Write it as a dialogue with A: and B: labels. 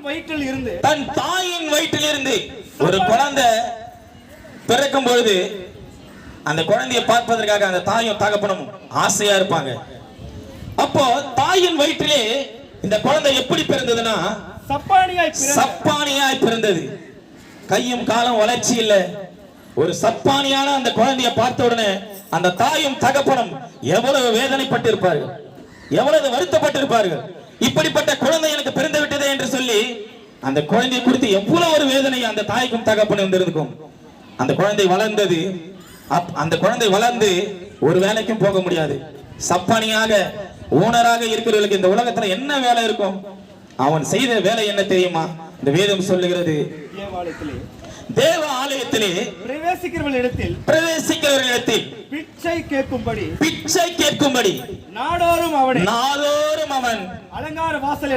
A: வயிற்றில் இருந்து
B: தன் தாயின் வயிற்றில் இருந்து ஒரு குழந்தை பிறக்கும் பொழுது அந்த குழந்தையை பார்ப்பதற்காக அந்த தாயும் தகப்பனும் ஆசையா இருப்பாங்க. அப்போ தாயின் வயிற்றிலே இந்த குழந்தை எப்படி பிறந்ததுன்னா சப்பானியாய் பிறந்தது. கையும் காலம் வளர்ச்சி இல்ல. ஒரு சப்பானியான அந்த குழந்தையை பார்த்த உடனே அந்த தாயும் தகப்பனும் எவ்வளவு வேதனைப்பட்டிருப்பார்கள், எவ்வளவு வருத்தப்பட்டிருப்பார்கள். இப்படிப்பட்ட குழந்தை எனக்கு பிறந்து விட்டதே என்று சொல்லி அந்த குழந்தையை குறித்து எவ்வளவு ஒரு வேதனை அந்த தாய்க்கும் தகப்பனும் இருந்திருக்கும். அந்த குழந்தை வளர்ந்தது. அந்த குழந்தை வளர்ந்து ஒரு வேலைக்கும் போக முடியாது. சப்பானியாக ஓனராக இருக்கிறவர்களுக்கு இந்த உலகத்துல என்ன வேலை இருக்கும்? அவன் செய்த வேலை என்ன தெரியுமா? இந்த வேதம் சொல்லுகிறது, தேவ ஆலயத்திலே பிரவேசிக்கிறவர்களிடத்தில் பிச்சை கேட்கும்படி நாடோறும் அவன் அலங்கார வாசல்